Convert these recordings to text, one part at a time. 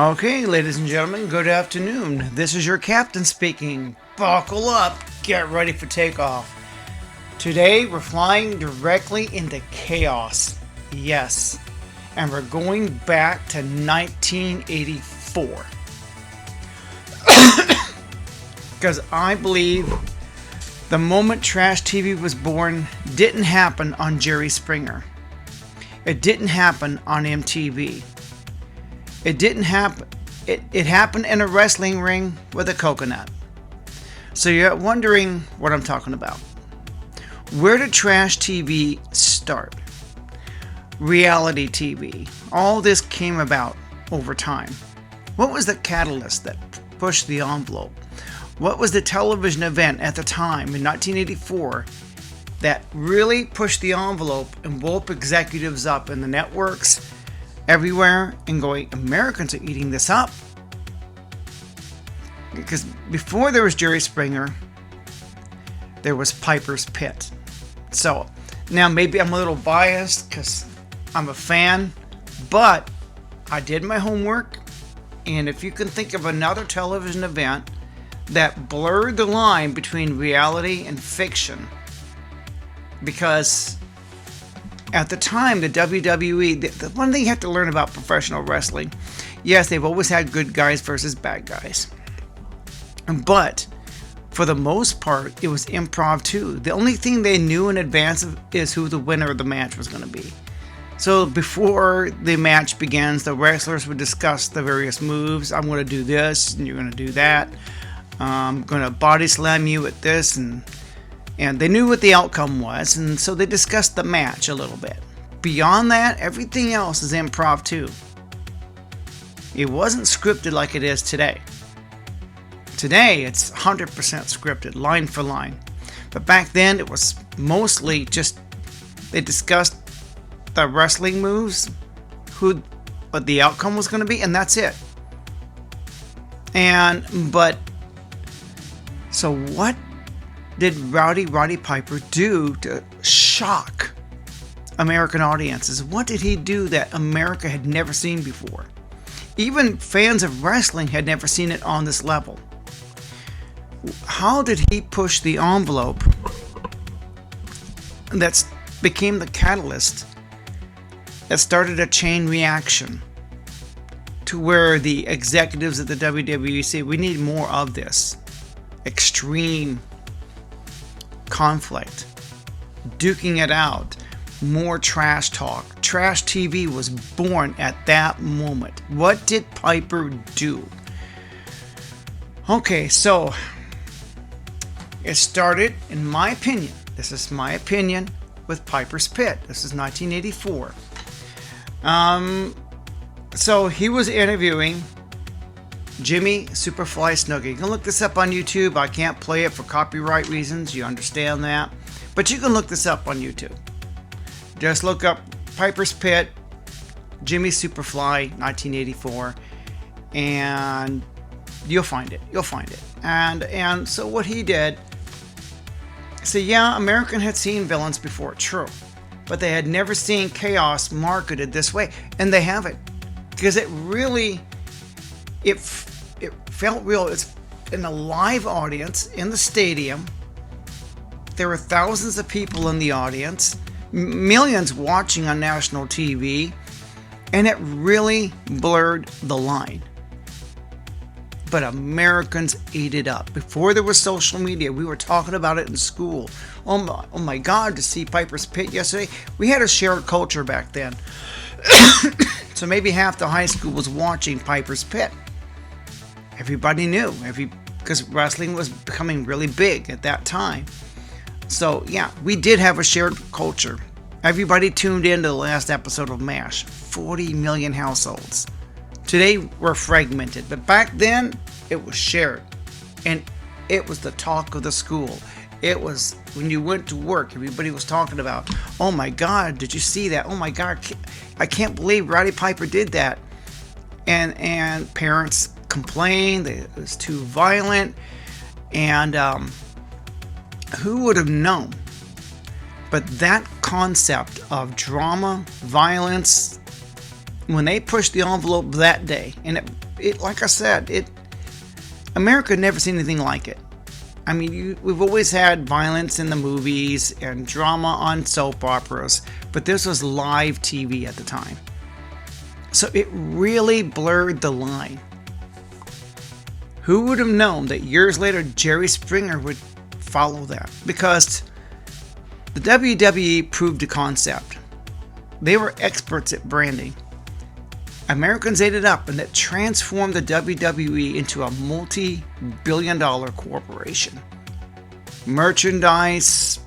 Okay, ladies and gentlemen, good afternoon. This is your captain speaking. Buckle up, get ready for takeoff. Today, we're flying directly into chaos. Yes, and we're going back to 1984. Because I believe the moment trash TV was born didn't happen on Jerry Springer. It didn't happen on MTV. It didn't happen. It happened in a wrestling ring with a coconut. So you're wondering what I'm talking about. Where did trash TV start? Reality TV. All this came about over time. What was the catalyst that pushed the envelope? What was the television event at the time in 1984 that really pushed the envelope and woke executives up in the networks everywhere and going, Americans are eating this up? Because before there was Jerry Springer, there was Piper's Pit. So now maybe I'm a little biased because I'm a fan, but I did my homework. And if you can think of another television event that blurred the line between reality and fiction, because at the time, the WWE, the one thing you have to learn about professional wrestling, yes, they've always had good guys versus bad guys. But for the most part, it was improv too. The only thing they knew in advance is who the winner of the match was going to be. So before the match begins, the wrestlers would discuss the various moves. I'm going to do this, and you're going to do that. I'm going to body slam you at this, and they knew what the outcome was, and so they discussed the match a little bit. Beyond that, everything else is improv too. It wasn't scripted like it is today. Today, it's 100% scripted, line for line. But back then, it was mostly just, they discussed the wrestling moves, what the outcome was going to be, and that's it. So what did Roddy Piper do to shock American audiences? What did he do that America had never seen before? Even fans of wrestling had never seen it on this level. How did he push the envelope that became the catalyst that started a chain reaction to where the executives at the WWE say, we need more of this extreme conflict, duking it out, more trash talk. Trash TV was born at that moment. What did Piper do? Okay, so it started, in my opinion, this is my opinion, with Piper's Pit. This is 1984. So he was interviewing Jimmy Superfly Snuka. You can look this up on YouTube. I can't play it for copyright reasons. You understand that. But you can look this up on YouTube. Just look up Piper's Pit, Jimmy Superfly, 1984, and you'll find it. And so what he did, so yeah, American had seen villains before, true. But they had never seen chaos marketed this way. And they haven't. Because it really, it felt real. It's in a live audience in the stadium. There were thousands of people in the audience, millions watching on national TV, and it really blurred the line. But Americans ate it up. Before there was social media, we were talking about it in school. Oh my God, to see Piper's Pit yesterday. We had a shared culture back then. So maybe half the high school was watching Piper's Pit. Everybody knew, because wrestling was becoming really big at that time. So yeah, we did have a shared culture. Everybody tuned in to the last episode of MASH. 40 million households. Today we're fragmented, but back then it was shared. And it was the talk of the school. It was when you went to work, everybody was talking about, oh my God, did you see that? Oh my God, I can't believe Roddy Piper did that. And parents complained that it was too violent. And who would have known? But that concept of drama, violence, when they pushed the envelope that day, and it, like I said, America never seen anything like it. I mean, we've always had violence in the movies and drama on soap operas, but this was live TV at the time. So it really blurred the line. Who would have known that years later Jerry Springer would follow that? Because the WWE proved the concept. They were experts at branding. Americans ate it up, and that transformed the WWE into a multi-billion-dollar corporation. Merchandise,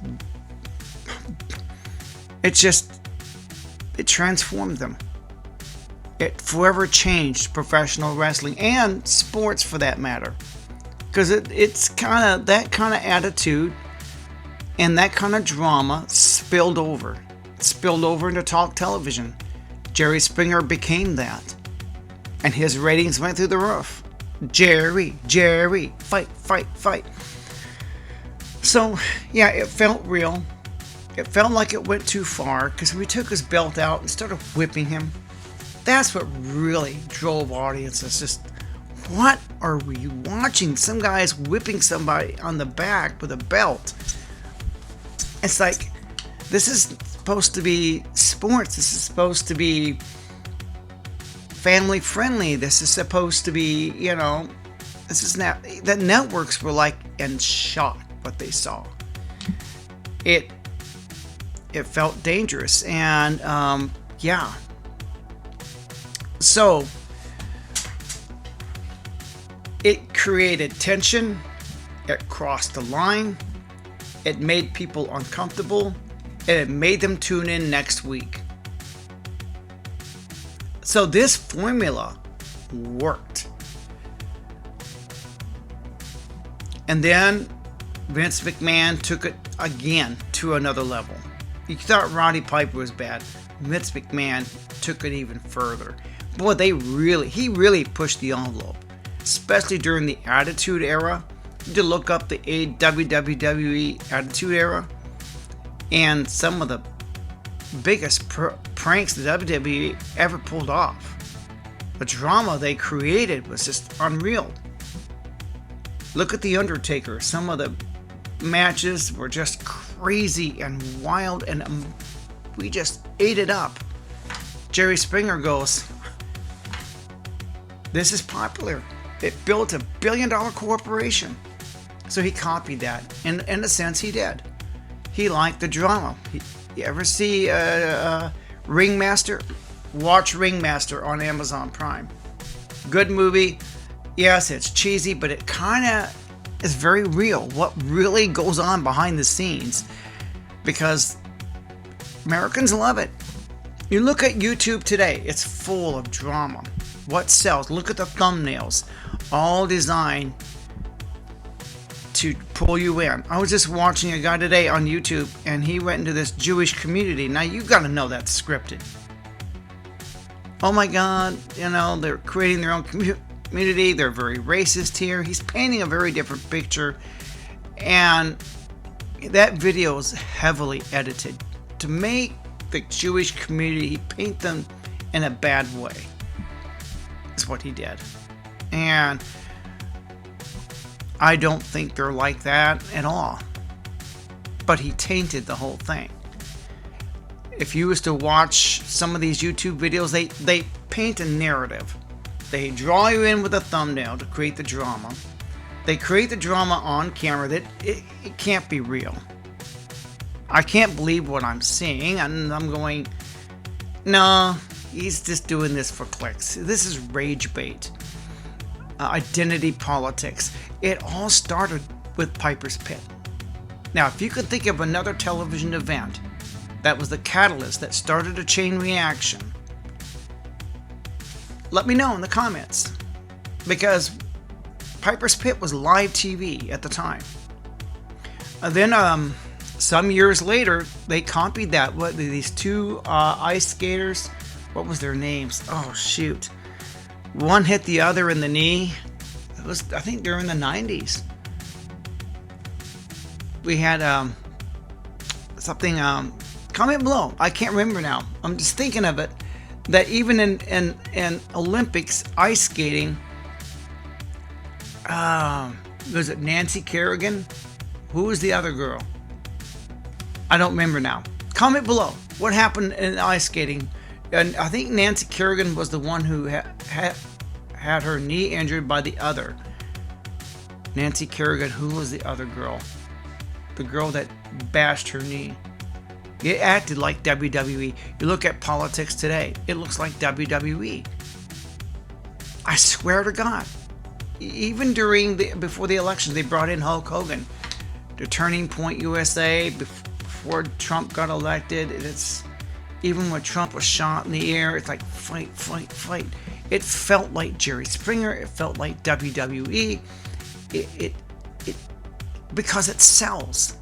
it transformed them. It forever changed professional wrestling and sports, for that matter, because it's kind of that kind of attitude and that kind of drama spilled over into talk television. Jerry Springer became that, and his ratings went through the roof. Jerry, fight, fight, fight. So yeah, it felt real. It felt like it went too far, because when he took his belt out and started whipping him, that's what really drove audiences. Just, what are we watching? Some guy's whipping somebody on the back with a belt. It's like, this is supposed to be sports. This is supposed to be family friendly. This is supposed to be, this is not, the networks were like in shock what they saw. It felt dangerous, and yeah. So it created tension. It crossed the line. It made people uncomfortable, and it made them tune in next week. So this formula worked. And then Vince McMahon took it again to another level. You thought Roddy Piper was bad. Vince McMahon took it even further. Boy, he really pushed the envelope, especially during the Attitude Era. You need to look up the WWE Attitude Era, and some of the biggest pranks the WWE ever pulled off. The drama they created was just unreal. Look at The Undertaker. Some of the matches were just crazy and wild, and we just ate it up. Jerry Springer goes, this is popular. It built a billion-dollar corporation. So he copied that. In a sense, he did. He liked the drama. You ever see Ringmaster? Watch Ringmaster on Amazon Prime. Good movie. Yes, it's cheesy, but it kind of is very real. What really goes on behind the scenes, because Americans love it. You look at YouTube today, it's full of drama. What sells? Look at the thumbnails, all designed to pull you in. I was just watching a guy today on YouTube, and he went into this Jewish community. Now you got to know that's scripted. Oh my God, they're creating their own community. They're very racist here. He's painting a very different picture, and that video is heavily edited to make the Jewish community paint them in a bad way. That's what he did. And I don't think they're like that at all. But he tainted the whole thing. If you was to watch some of these YouTube videos, they paint a narrative. They draw you in with a thumbnail to create the drama. They create the drama on camera that it can't be real. I can't believe what I'm seeing, and I'm going, no, he's just doing this for clicks. This is rage bait. Identity politics. It all started with Piper's Pit. Now, if you could think of another television event that was the catalyst that started a chain reaction, let me know in the comments, because Piper's Pit was live TV at the time. Then some years later, they copied that. What, these two ice skaters, what was their names? Oh shoot, one hit the other in the knee. It was, I think, during the 90s. We had something, comment below, I can't remember now, I'm just thinking of it. that even in Olympics ice skating, was it Nancy Kerrigan? Who was the other girl? I don't remember now. Comment below what happened in ice skating. And I think Nancy Kerrigan was the one who had her knee injured by the other. Nancy Kerrigan, who was the other girl? The girl that bashed her knee. It acted like WWE. You look at politics today, it looks like WWE. I swear to God. Even before the election, they brought in Hulk Hogan. The Turning Point USA, before Trump got elected, it's even when Trump was shot in the air, it's like fight, fight, fight. It felt like Jerry Springer. It felt like WWE. It because it sells.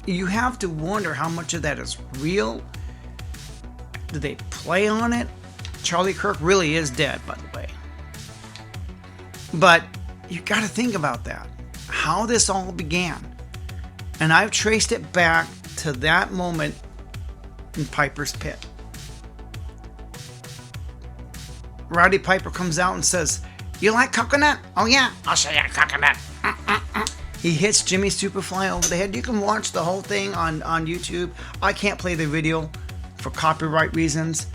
You have to wonder how much of that is real. Do they play on it? Charlie Kirk really is dead, by the way. But you got to think about that. How this all began. And I've traced it back to that moment in Piper's Pit. Roddy Piper comes out and says, "You like coconut? Oh yeah, I'll show you coconut." He hits Jimmy Superfly over the head. You can watch the whole thing on YouTube. I can't play the video for copyright reasons.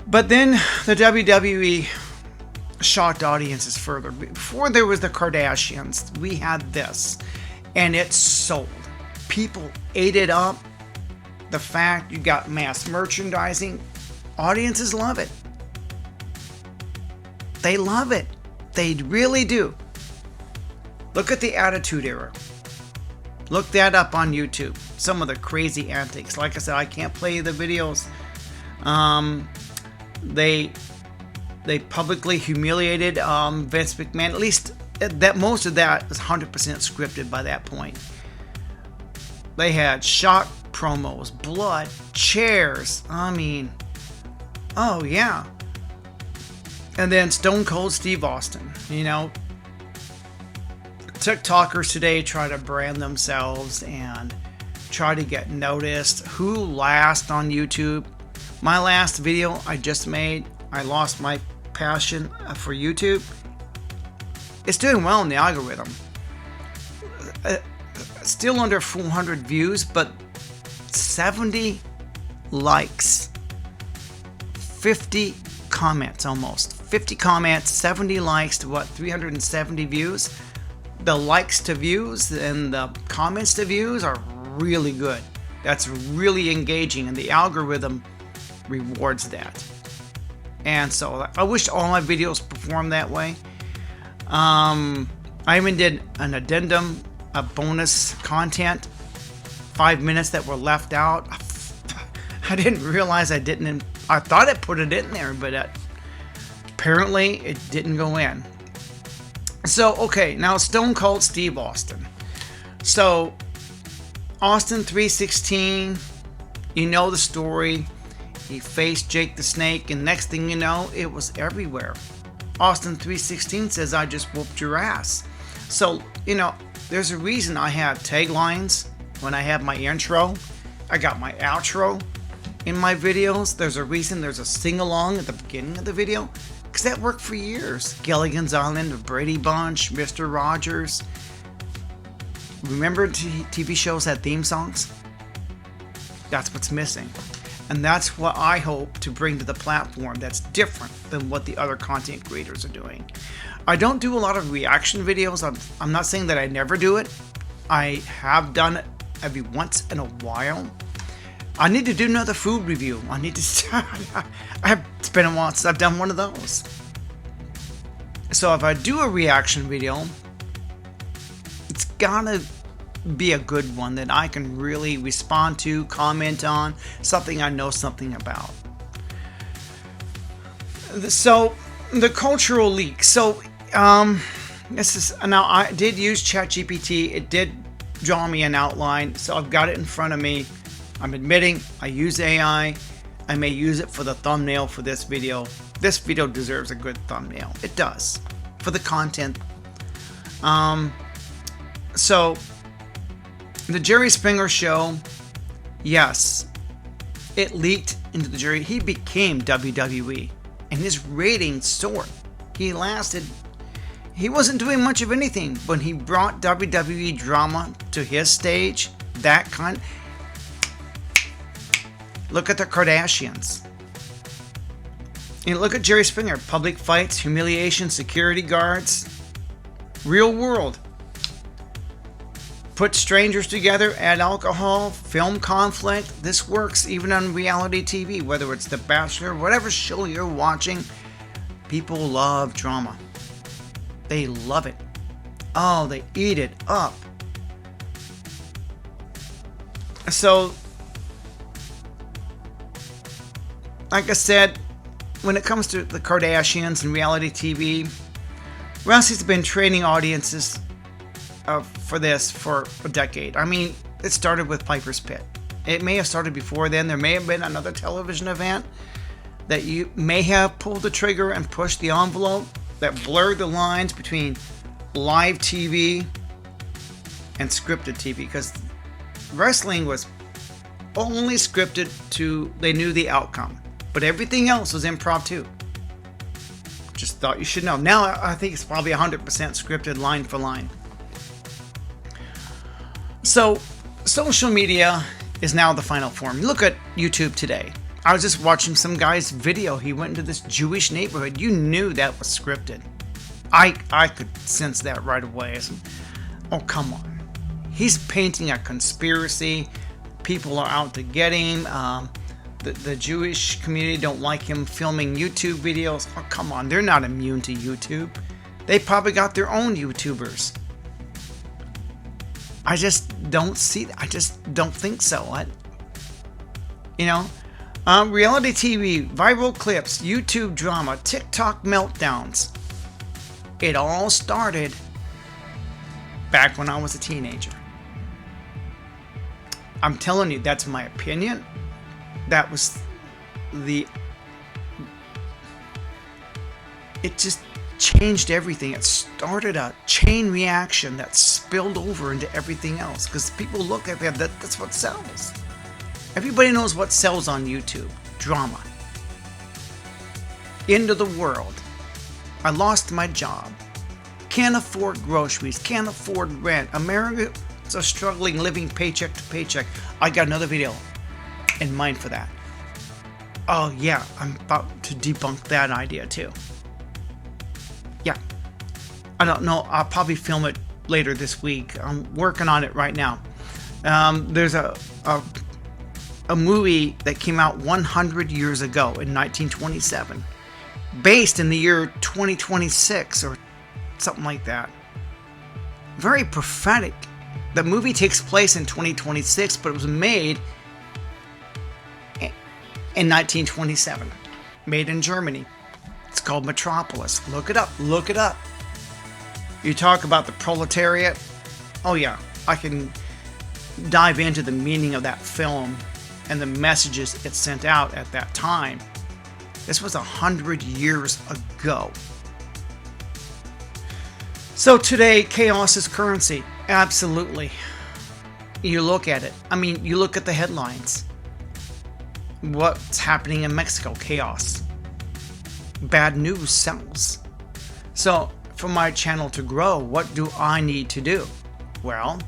But then the WWE shocked audiences further. Before there was the Kardashians, we had this. And it sold. People ate it up. The fact you got mass merchandising. Audiences love it. They love it. They really do. Look at the Attitude Era. Look that up on YouTube. Some of the crazy antics. Like I said, I can't play the videos. They publicly humiliated Vince McMahon. At least that most of that is 100% scripted by that point. They had shock promos, blood, chairs. I mean, oh yeah. And then Stone Cold Steve Austin. You know, TikTokers today try to brand themselves and try to get noticed. Who last on YouTube? My last video I just made, I lost my passion for YouTube. It's doing well in the algorithm. Still under 400 views, but 70 likes. 50 comments almost. 50 comments, 70 likes to what? 370 views. The likes to views and the comments to views are really good. That's really engaging, and the algorithm rewards that. And so I wish all my videos performed that way. I even did an addendum, a bonus content, 5 minutes that were left out. I didn't realize I didn't. I thought I put it in there, but apparently it didn't go in. So, okay, now Stone Cold Steve Austin. So, Austin 316, you know the story. He faced Jake the Snake, and next thing you know, it was everywhere. Austin 316 says, "I just whooped your ass." So, you know, there's a reason I have taglines when I have my intro. I got my outro in my videos. There's a reason there's a sing-along at the beginning of the video. Because that worked for years. Gilligan's Island, the Brady Bunch, Mr. Rogers. Remember TV shows had theme songs? That's what's missing. And that's what I hope to bring to the platform that's different than what the other content creators are doing. I don't do a lot of reaction videos. I'm not saying that I never do it. I have done it every once in a while. I need to do another food review. I need to start. It's been a while since I've done one of those. So if I do a reaction video, it's gotta be a good one that I can really respond to, comment on, something I know something about. So the cultural leak. So this is, now I did use ChatGPT. It did draw me an outline, so I've got it in front of me. I'm admitting I use AI. I may use it for the thumbnail for this video. This video deserves a good thumbnail. It does. For the content. So, the Jerry Springer show, yes, it leaked into the jury, he became WWE, and his ratings soared. He wasn't doing much of anything, but he brought WWE drama to his stage. Look at the Kardashians. You look at Jerry Springer, public fights, humiliation, security guards, real world. Put strangers together, add alcohol, film conflict. This works even on reality TV, whether it's The Bachelor, whatever show you're watching. People love drama. They love it. Oh, they eat it up. So, like I said, when it comes to the Kardashians and reality TV, Rousey's been training audiences for this for a decade. I mean, it started with Piper's Pit. It may have started before then. There may have been another television event that you may have pulled the trigger and pushed the envelope that blurred the lines between live TV and scripted TV, because wrestling was only scripted to, they knew the outcome, but everything else was improv too. Just thought you should know. Now I think it's probably 100% scripted line for line. So social media is now the final form. Look at YouTube today. I was just watching some guy's video. He went into this Jewish neighborhood. You knew that was scripted. I could sense that right away. Oh, come on. He's painting a conspiracy. People are out to get him. The Jewish community don't like him filming YouTube videos. Oh, come on. They're not immune to YouTube. They probably got their own YouTubers. I just don't see that. I just don't think so. Reality TV, viral clips, YouTube drama, TikTok meltdowns. It all started back when I was a teenager. I'm telling you, that's my opinion. That was it just changed everything. It started a chain reaction that spilled over into everything else, because people look at that's what sells. Everybody knows what sells on YouTube. Drama. End of the world. I lost my job. Can't afford groceries. Can't afford rent. Americans are struggling, living paycheck to paycheck. I got another video in mind for that. Oh yeah, I'm about to debunk that idea too. Yeah. I don't know. I'll probably film it later this week. I'm working on it right now. There's a movie that came out 100 years ago in 1927, based in the year 2026 or something like that. Very prophetic. The movie takes place in 2026, but it was made in 1927. Made in Germany. It's called Metropolis. Look it up. Look it up. You talk about the proletariat. Oh yeah, I can dive into the meaning of that film and the messages it sent out at that time. This was 100 years ago. So today, chaos is currency. Absolutely. You look at it. I mean, you look at the headlines. What's happening in Mexico? Chaos. Bad news sells. So, for my channel to grow, what do I need to do? Well,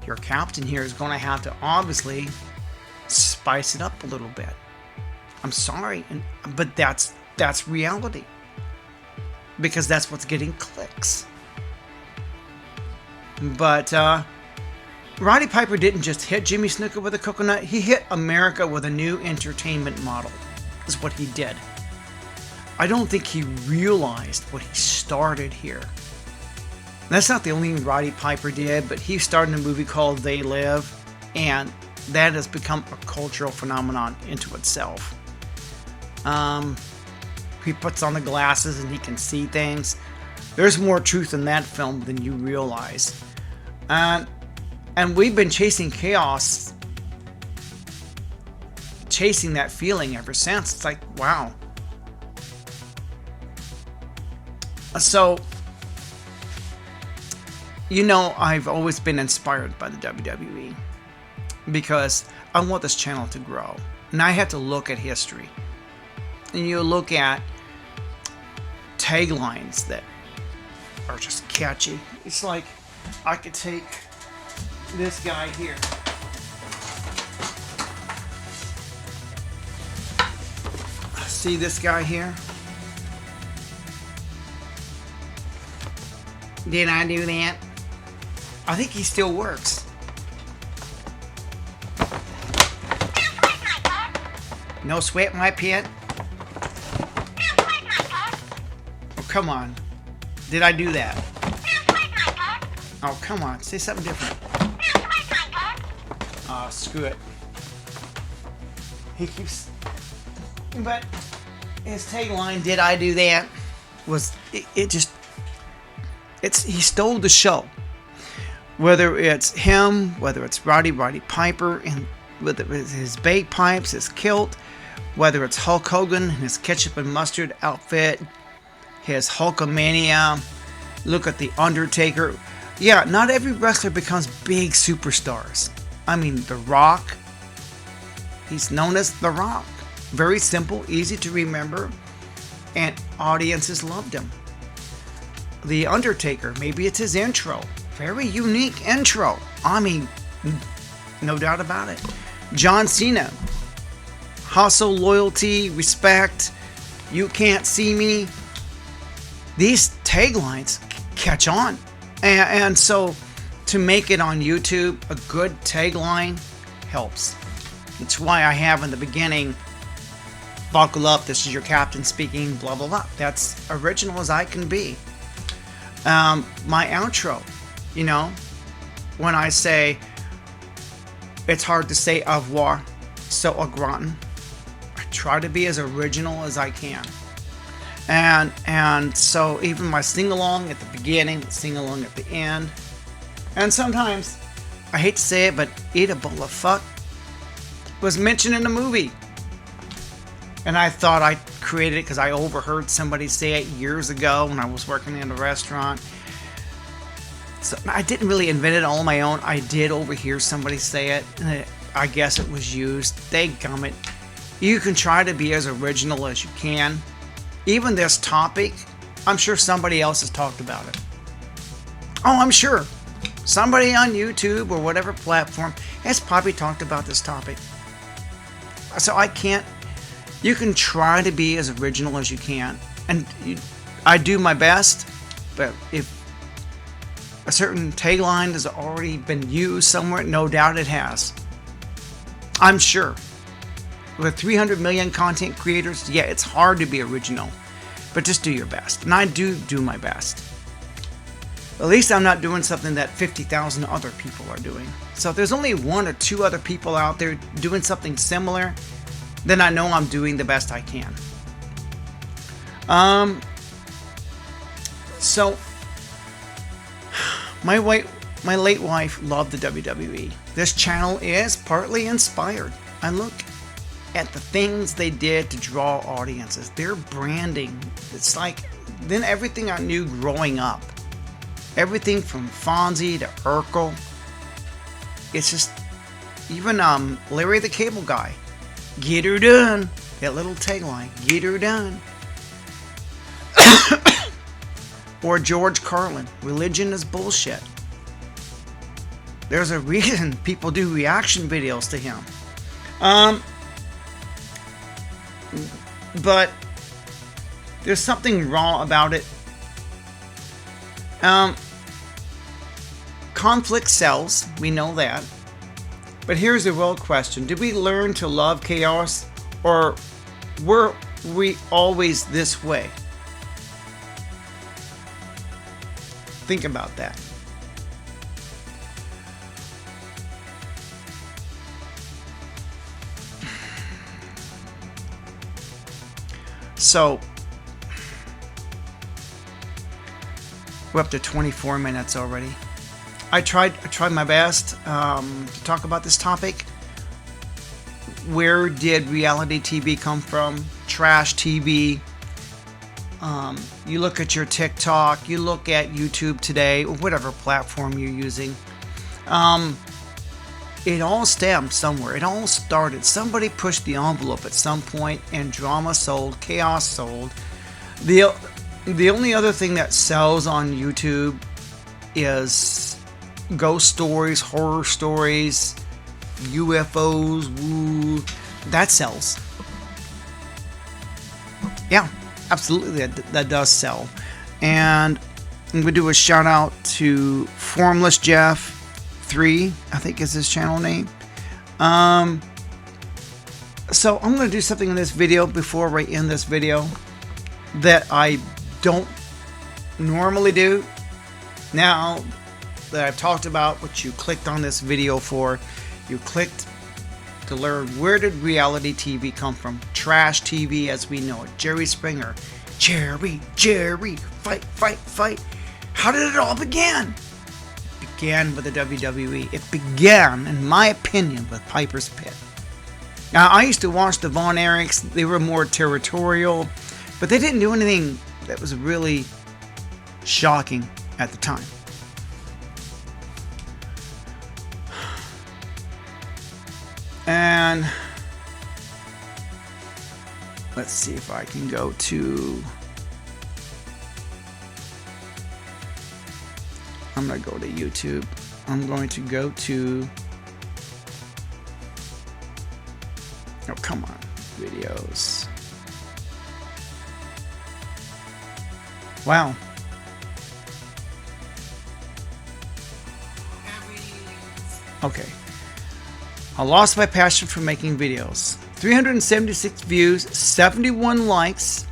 your captain here is going to have to obviously spice it up a little bit. I'm sorry, but that's reality. Because that's what's getting clicks. But Roddy Piper didn't just hit Jimmy Snuka with a coconut, he hit America with a new entertainment model. That's what he did. I don't think he realized what he started here. That's not the only thing Roddy Piper did, but he started a movie called They Live, and that has become a cultural phenomenon into itself. He puts on the glasses and he can see things. There's more truth in that film than you realize. And we've been chasing chaos, chasing that feeling ever since. It's like, wow. So, I've always been inspired by the WWE because I want this channel to grow. And I have to look at history. And you look at taglines that are just catchy. It's like I could take this guy here. See this guy here? Did I do that? I think he still works. No sweat my pit? Oh, come on. Did I do that? Oh, come on. Say something different. Oh, screw it. He keeps... But his tagline, "Did I do that?" was... It just... He stole the show. Whether it's him, whether it's Roddy Piper, and whether it's his bagpipes, his kilt, whether it's Hulk Hogan, his ketchup and mustard outfit, his Hulkamania, look at The Undertaker. Yeah, not every wrestler becomes big superstars. I mean, The Rock, he's known as The Rock. Very simple, easy to remember, and audiences loved him. The Undertaker, maybe it's his intro. Very unique intro. I mean, no doubt about it. John Cena, hustle, loyalty, respect, you can't see me. These taglines catch on. And so to make it on YouTube, a good tagline helps. It's why I have in the beginning, "Buckle up, this is your captain speaking, blah, blah, blah." That's original as I can be. My outro, you know, when I say, it's hard to say au revoir, so au gratin, I try to be as original as I can. And so even my sing-along at the beginning, sing-along at the end, and sometimes, I hate to say it, but "eat a bowl of fuck" was mentioned in a movie. And I thought I created it because I overheard somebody say it years ago when I was working in a restaurant. So I didn't really invent it all on my own. I did overhear somebody say it, and I guess it was used. Dadgummit. You can try to be as original as you can. Even this topic, I'm sure somebody else has talked about it. Oh, I'm sure. Somebody on YouTube or whatever platform has probably talked about this topic. So I can't... You can try to be as original as you can. And I do my best, but if a certain tagline has already been used somewhere, no doubt it has. I'm sure. With 300 million content creators, yeah, it's hard to be original. But just do your best. And I do my best. At least I'm not doing something that 50,000 other people are doing. So if there's only one or two other people out there doing something similar, then I know I'm doing the best I can. So my late wife loved the WWE. This channel is partly inspired. I look at the things they did to draw audiences. Their branding. It's like then everything I knew growing up. Everything from Fonzie to Urkel. It's just even Larry the Cable Guy. Get her done. That little tagline. Get her done. Or George Carlin. Religion is bullshit. There's a reason people do reaction videos to him. But there's something raw about it. Conflict sells. We know that. But here's the real question. Did we learn to love chaos? Or were we always this way? Think about that. So, we're up to 24 minutes already. I tried my best to talk about this topic. Where did reality TV come from? Trash TV. You look at your TikTok, you look at YouTube today, or whatever platform you're using. it all stemmed somewhere. It all started. Somebody pushed the envelope at some point, and drama sold, chaos sold. The only other thing that sells on YouTube is ghost stories, horror stories, UFOs, woo. That sells. Yeah, absolutely, that does sell. And I'm going to do a shout out to Formless Jeff 3, I think is his channel name. So I'm going to do something in this video before I end this video that I don't normally do. Now that I've talked about what you clicked on this video for, you clicked to learn, where did reality TV come from? Trash TV as we know it. Jerry Springer. Jerry, fight, fight, fight. How did it all begin? It began with the WWE. It began, in my opinion, with Piper's Pit. Now, I used to watch the Von Erichs. They were more territorial, but they didn't do anything that was really shocking at the time. And let's see if I can go to... I'm going to go to YouTube. I'm going to go to... Oh, come on. Videos. Wow. Okay. I lost my passion for making videos. 376 views, 71 likes,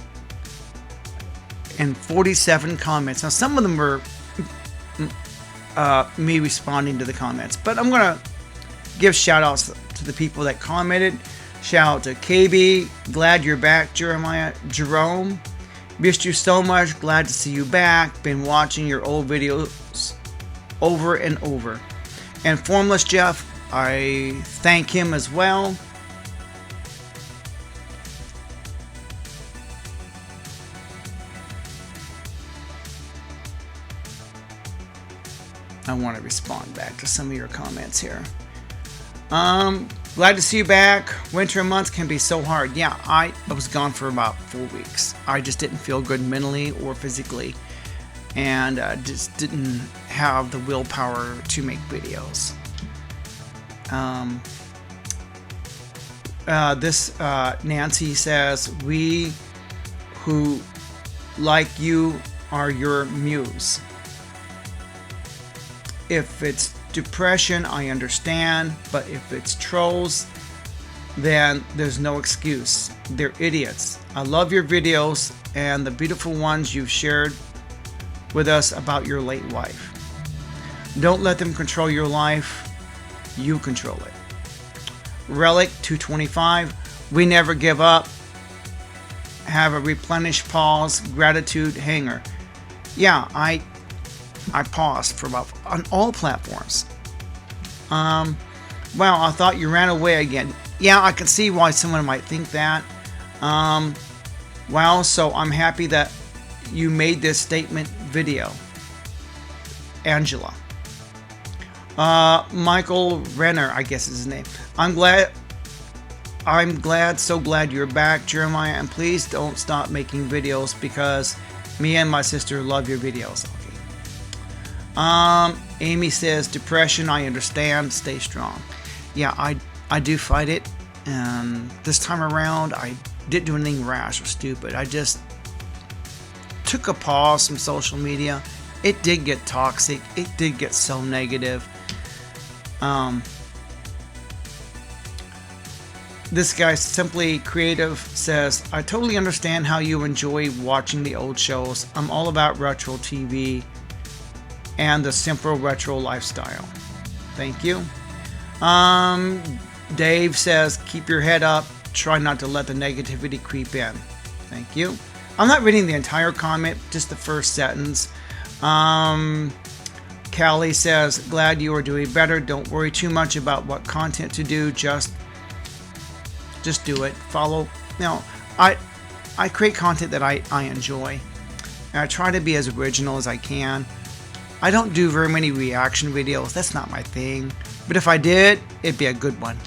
and 47 comments. Now, some of them were me responding to the comments, but I'm going to give shout outs to the people that commented. Shout out to KB, glad you're back, Jeremiah. Jerome, missed you so much, glad to see you back. Been watching your old videos over and over. And Formless Jeff, I thank him as well. I want to respond back to some of your comments here. Glad to see you back. Winter months can be so hard. Yeah, I was gone for about 4 weeks. I just didn't feel good mentally or physically, and just didn't have the willpower to make videos. Nancy says, we who like you are your muse. If it's depression, I understand, but if it's trolls, then there's no excuse. They're idiots. I love your videos and the beautiful ones you've shared with us about your late wife. Don't let them control your life. You control it. Relic 225, we never give up. Have a replenish pause, gratitude hanger. Yeah, I paused for about on all platforms. Wow, I thought you ran away again. Yeah, I can see why someone might think that. Wow, so I'm happy that you made this statement video. Angela. Michael Renner, I guess is his name. So glad you're back, Jeremiah, and please don't stop making videos because me and my sister love your videos. Okay. Amy says, depression, I understand, stay strong. Yeah, I do fight it, and this time around, I didn't do anything rash or stupid. I just took a pause from social media. It did get toxic. It did get so negative. This guy, Simply Creative, says, I totally understand how you enjoy watching the old shows. I'm all about retro TV and the simple retro lifestyle. Thank you. Dave says, keep your head up. Try not to let the negativity creep in. Thank you. I'm not reading the entire comment, just the first sentence. Callie says, glad you are doing better. Don't worry too much about what content to do. Just do it. Follow. Now, I create content that I enjoy. And I try to be as original as I can. I don't do very many reaction videos. That's not my thing. But if I did, it'd be a good one.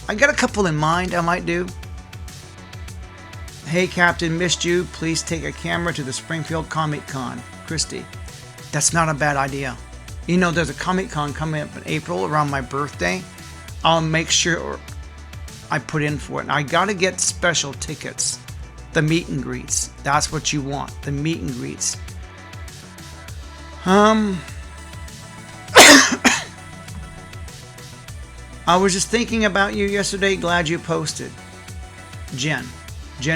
I got a couple in mind I might do. Hey Captain, missed you. Please take a camera to the Springfield Comic Con. Christy. That's not a bad idea. You know, there's a Comic Con coming up in April around my birthday. I'll make sure I put in for it. And I got to get special tickets. The meet and greets. That's what you want. The meet and greets. I was just thinking about you yesterday. Glad you posted. Jen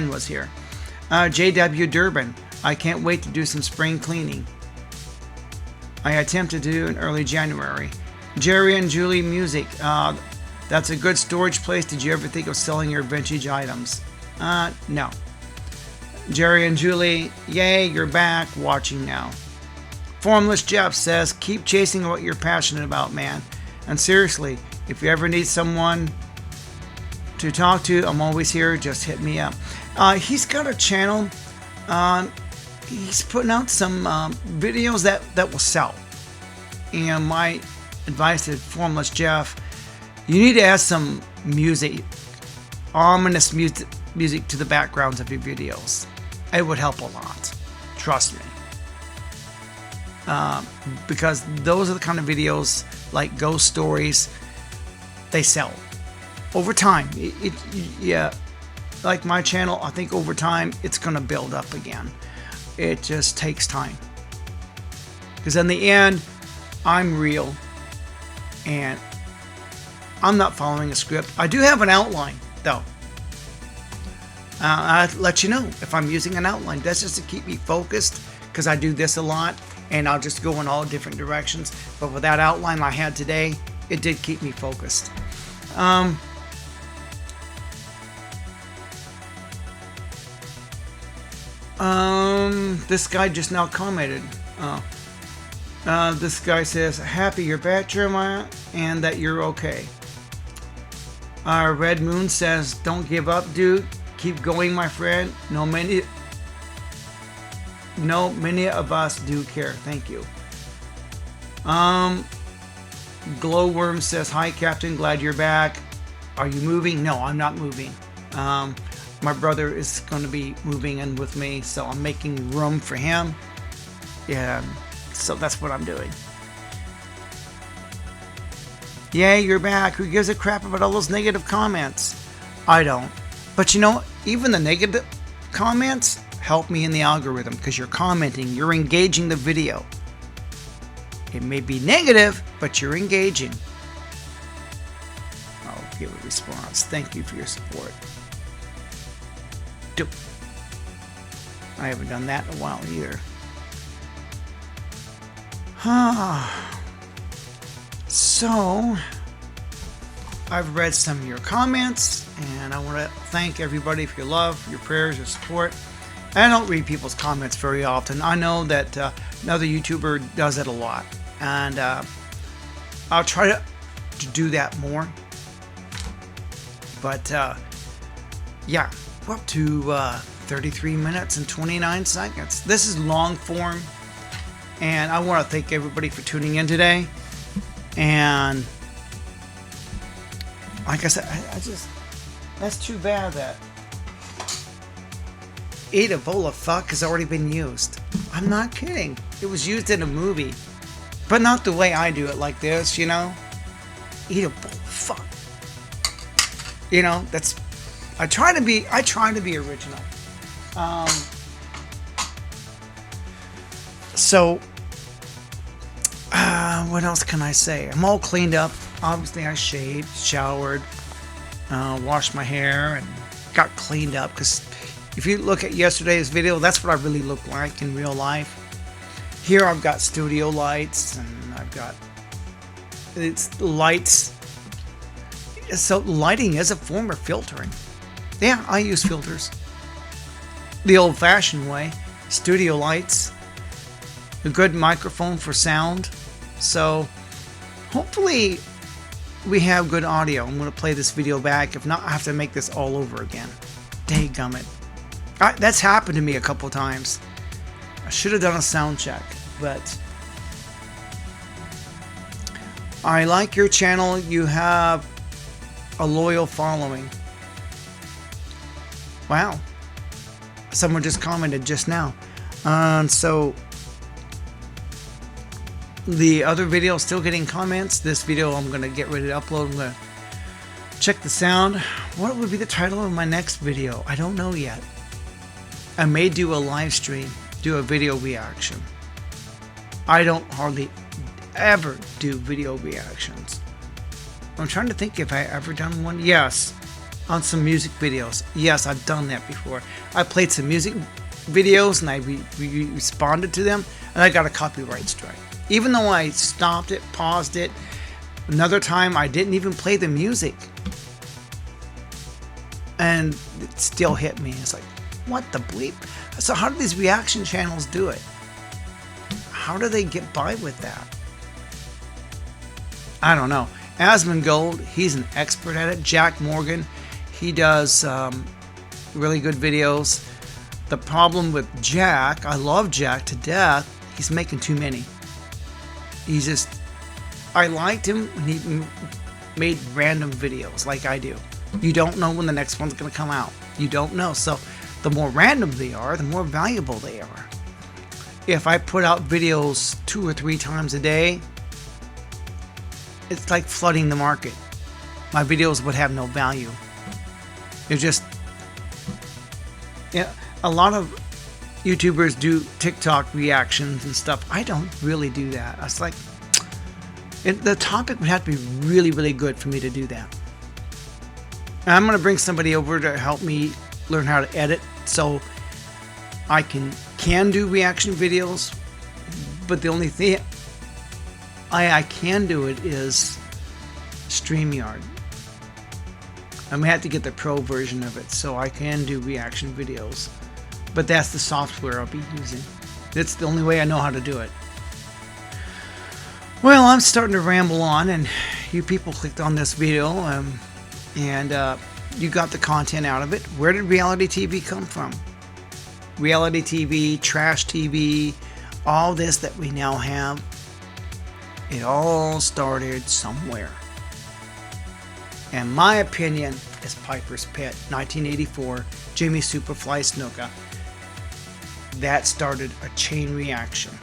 was here. JW Durbin. I can't wait to do some spring cleaning. I attempted to do in early January. Jerry and Julie Music. That's a good storage place. Did you ever think of selling your vintage items? No. Jerry and Julie, yay, you're back, watching now. Formless Jeff says, keep chasing what you're passionate about, man. And seriously, if you ever need someone to talk to, I'm always here. Just hit me up. He's got a channel. He's putting out some videos that will sell. And my advice to Formless Jeff, you need to add some music, ominous music to the backgrounds of your videos. It would help a lot. Trust me. Because those are the kind of videos like ghost stories, they sell. Over time, yeah, like my channel, I think over time it's going to build up again. It just takes time. Because in the end, I'm real and I'm not following a script. I do have an outline, though. I'll let you know if I'm using an outline. That's just to keep me focused, because I do this a lot and I'll just go in all different directions. But with that outline I had today, it did keep me focused. This guy just now commented. This guy says, happy you're back, Jeremiah, and that you're okay. Red Moon says, don't give up, dude. Keep going, my friend. No, many of us do care. Thank you. Glowworm says, hi, Captain. Glad you're back. Are you moving? No, I'm not moving. My brother is going to be moving in with me, so I'm making room for him. Yeah, so that's what I'm doing. Yay, you're back. Who gives a crap about all those negative comments? I don't. But you know, even the negative comments help me in the algorithm, because you're commenting, you're engaging the video. It may be negative, but you're engaging. I'll give a response. Thank you for your support. I haven't done that in a while either. So, I've read some of your comments, and I want to thank everybody for your love, your prayers, your support. I don't read people's comments very often. I know that another YouTuber does it a lot, and I'll try to do that more. But yeah, we're up to 33 minutes and 29 seconds. This is long form, and I want to thank everybody for tuning in today. And like I said, I just, that's too bad that Eat a Bowl of Fuck has already been used. I'm not kidding. It was used in a movie, but not the way I do it, like this, you know? Eat a bowl of fuck. You know, that's, I try to be original. So, what else can I say? I'm all cleaned up. Obviously, I shaved, showered, washed my hair, and got cleaned up. Because if you look at yesterday's video, that's what I really look like in real life. Here, I've got studio lights, and I've got lights. So, lighting is a form of filtering. Yeah, I use filters. The old-fashioned way. Studio lights. A good microphone for sound. So, hopefully we have good audio. I'm going to play this video back. If not, I have to make this all over again. Dadgummit. That's happened to me a couple times. I should have done a sound check. but I like your channel. You have a loyal following. Wow. Someone just commented just now. So the other video is still getting comments. This video I'm going to get ready to upload. I'm going to check the sound. What would be the title of my next video? I don't know yet. I may do a live stream, do a video reaction. I don't hardly ever do video reactions. I'm trying to think if I ever done one. Yes, on some music videos. Yes, I've done that before. I played some music videos and I responded to them, and I got a copyright strike. Even though I stopped it, paused it, another time I didn't even play the music, and it still hit me. It's like, what the bleep? So how do these reaction channels do it? How do they get by with that? I don't know. Asmongold, he's an expert at it. Jack Morgan, he does really good videos. The problem with Jack, I love Jack to death, he's making too many. He's just, I liked him when he made random videos like I do. You don't know when the next one's going to come out. You don't know. So the more random they are, the more valuable they are. If I put out videos 2 or 3 times a day, it's like flooding the market. My videos would have no value. They're just, yeah, a lot of YouTubers do TikTok reactions and stuff. I don't really do that. It's like, the topic would have to be really, really good for me to do that. And I'm going to bring somebody over to help me learn how to edit so I can do reaction videos, but the only thing I can do it is StreamYard. I'm gonna have to get the pro version of it so I can do reaction videos, but that's the software I'll be using. That's the only way I know how to do it. Well, I'm starting to ramble on, and you people clicked on this video, and you got the content out of it. Where did reality TV come from? Reality TV, trash TV, all this that we now have, it all started somewhere. And my opinion is Piper's Pit, 1984, Jimmy Superfly Snuka. That started a chain reaction.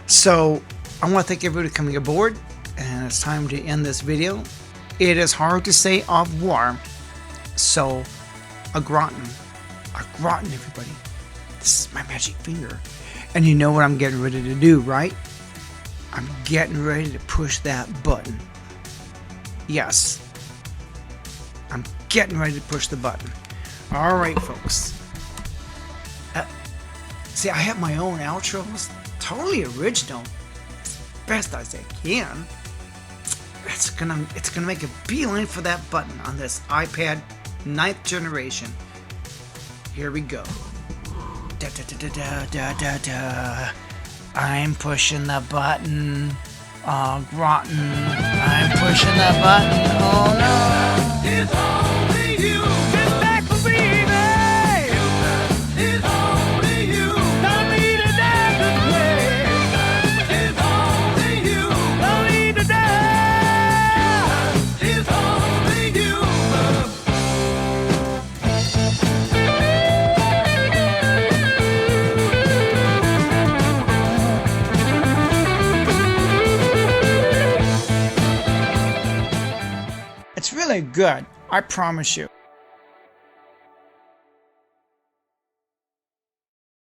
So I want to thank everybody for coming aboard, and it's time to end this video. It is hard to say au revoir, so au gratin, everybody. This is my magic finger. And you know what I'm getting ready to do, right? I'm getting ready to push that button. Yes. I'm getting ready to push the button. All right, folks. See, I have my own outros. Totally original. Best as I can. It's gonna make a beeline for that button on this iPad 9th generation. Here we go. Da da da da da da da. I'm pushing the button. Oh, rotten. I'm pushing the button. Oh no. It's only you. Get back for me, babe. It's only you. Don't need a damn good way. It's only you. Don't need a damn. It's only you. It's really good, I promise you.